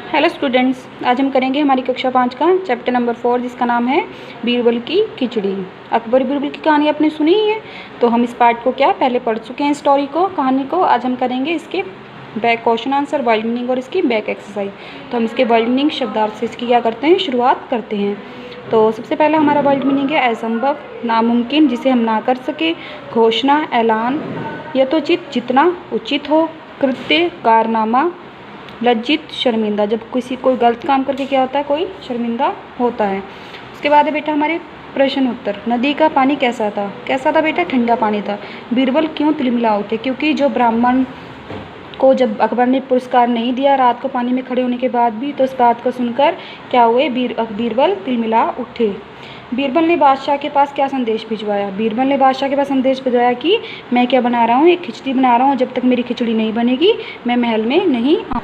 Hello students, आज हम करेंगे हमारी कक्षा 5 का चैप्टर नंबर 4 जिसका नाम है बीरबल की खिचड़ी। अकबर बीरबल की कहानी आपने सुनी ही है, तो हम इस पार्ट को पहले पढ़ चुके हैं, स्टोरी को, कहानी को। आज हम करेंगे इसके back question answer, word meaning और इसकी बैक एक्सरसाइज। तो हम इसके वर्ड मीनिंग शब्दार्थ से इसकी क्या करते हैं, शुरुआत करते हैं। तो सबसे पहला हमारा वर्ड मीनिंग है असंभव, नामुमकिन, जिसे हम ना कर सके, घोषणा, ऐलान, यथोचित, जितना उचित हो, कृत्य, कारनामा, लज्जित, शर्मिंदा, जब कोई गलत काम करके क्या होता है, कोई शर्मिंदा होता है। उसके बाद है बेटा हमारे प्रश्न उत्तर। नदी का पानी कैसा था? कैसा था बेटा? ठंडा पानी था। बीरबल क्यों तिलमिला उठे? क्योंकि जो ब्राह्मण को जब अकबर ने पुरस्कार नहीं दिया रात को पानी में खड़े होने के बाद भी, तो इस बात को सुनकर क्या हुए, बीरबल तिलमिला उठे। बीरबल ने बादशाह के पास क्या संदेश भिजवाया? बीरबल ने बादशाह के पास संदेश भिजवाया कि मैं क्या बना रहा हूँ, एक खिचड़ी बना रहा हूँ, जब तक मेरी खिचड़ी नहीं बनेगी मैं महल में नहीं आऊँ।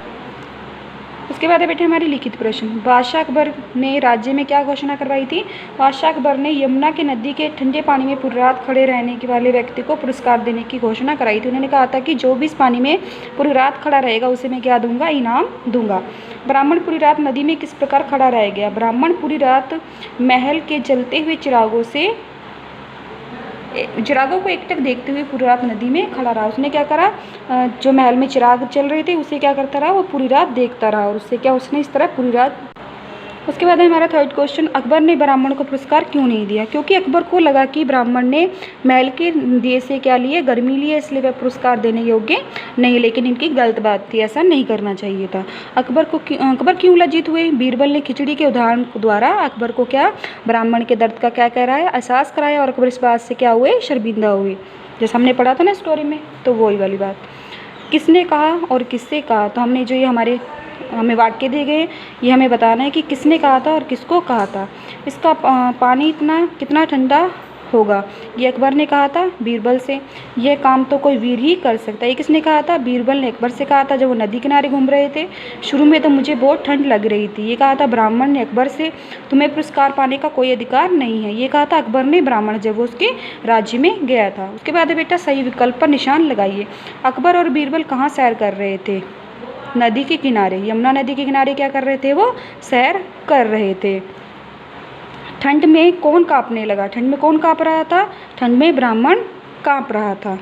उसके बाद है बेटे हमारे लिखित प्रश्न। बादशाह अकबर ने राज्य में क्या घोषणा करवाई थी? बादशाह अकबर ने यमुना के नदी के ठंडे पानी में पूरी रात खड़े रहने के वाले व्यक्ति को पुरस्कार देने की घोषणा कराई थी। उन्होंने कहा था कि जो भी इस पानी में पूरी रात खड़ा रहेगा उसे मैं क्या दूंगा, इनाम दूंगा। ब्राह्मण पूरी रात नदी में किस प्रकार खड़ा रह गया? ब्राह्मण पूरी रात महल के जलते हुए चिरागों को एकटक देखते हुए पूरी रात नदी में खड़ा रहा। उसने क्या करा, जो महल में चिराग चल रहे थे उसे क्या करता रहा, वो पूरी रात देखता रहा, और उससे क्या उसने इस तरह पूरी रात। उसके बाद है हमारा थर्ड क्वेश्चन। अकबर ने ब्राह्मण को पुरस्कार क्यों नहीं दिया? क्योंकि अकबर को लगा कि ब्राह्मण ने महल के दिए से क्या लिए, गर्मी लिए, इसलिए वह पुरस्कार देने योग्य नहीं। लेकिन इनकी गलत बात थी, ऐसा नहीं करना चाहिए था। अकबर क्यों लज्जित हुए? बीरबल ने खिचड़ी के उदाहरण द्वारा अकबर को क्या, ब्राह्मण के दर्द का क्या कराया, एहसास कराया, और अकबर इस बात से क्या हुए, शर्मिंदा हुए। जैसे हमने पढ़ा था ना स्टोरी में, तो वही वाली बात। किसने कहा और किससे कहा? तो हमने जो ये हमें वाक्य दिए गए, ये हमें बताना है कि किसने कहा था और किसको कहा था। इसका पानी कितना ठंडा होगा, ये अकबर ने कहा था बीरबल से। यह काम तो कोई वीर ही कर सकता है, ये किसने कहा था? बीरबल ने अकबर से कहा था जब वो नदी किनारे घूम रहे थे। शुरू में तो मुझे बहुत ठंड लग रही थी, ये कहा था ब्राह्मण ने अकबर से। तुम्हें पुरस्कार पाने का कोई अधिकार नहीं है, ये कहा था अकबर ने ब्राह्मण जब वो उसके राज्य में गया था। उसके बाद बेटा सही विकल्प पर निशान लगाइए। अकबर और बीरबल कहाँ सैर कर रहे थे? नदी के किनारे, यमुना नदी के किनारे क्या कर रहे थे, वो सैर कर रहे थे। ठंड में कौन कांपने लगा? ठंड में कौन कांप रहा था? ठंड में ब्राह्मण कांप रहा था।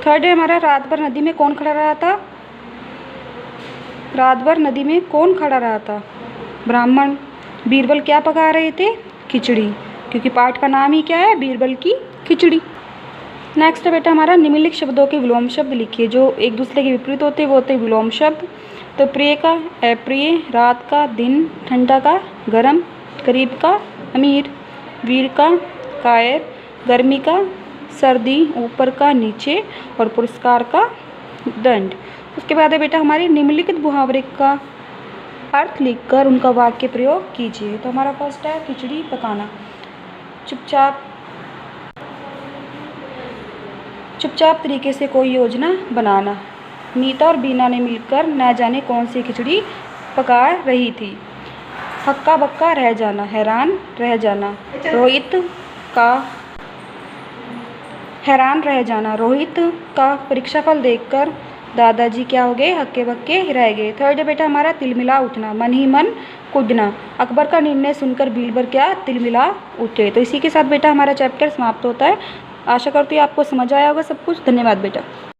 थर्ड है हमारा, रात भर नदी में कौन खड़ा रहा था? रात भर नदी में कौन खड़ा रहा था? ब्राह्मण। बीरबल क्या पका रहे थे? खिचड़ी, क्योंकि पाठ का नाम ही क्या है, बीरबल की खिचड़ी। नेक्स्ट है बेटा हमारा, निम्नलिखित शब्दों के विलोम शब्द लिखिए। जो एक दूसरे के विपरीत होते हैं वो होते हैं विलोम शब्द। तो प्रिय का अप्रिय, रात का दिन, ठंडा का गर्म, गरीब का अमीर, वीर का कायर, गर्मी का सर्दी, ऊपर का नीचे, और पुरस्कार का दंड। उसके बाद है बेटा हमारे निम्नलिखित मुहावरे का अर्थ लिखकर उनका वाक्य प्रयोग कीजिए। तो हमारा फर्स्ट है खिचड़ी पकाना। चुपचाप तरीके से कोई योजना बनाना। नीता और बीना ने मिलकर न जाने कौन सी खिचड़ी पका रही थी। हक्का बक्का रह जाना, हैरान रह जाना। रोहित का परीक्षाफल देखकर दादाजी क्या हो गए, हक्के बक्के रह गए। थर्ड है बेटा हमारा तिलमिला उठना, मन ही मन कुढ़ना। अकबर का निर्णय सुनकर बीरबल क्या, तिलमिला उठे। तो इसी के साथ बेटा हमारा चैप्टर समाप्त होता है। आशा करती हूँ आपको समझ आया होगा सब कुछ। धन्यवाद बेटा।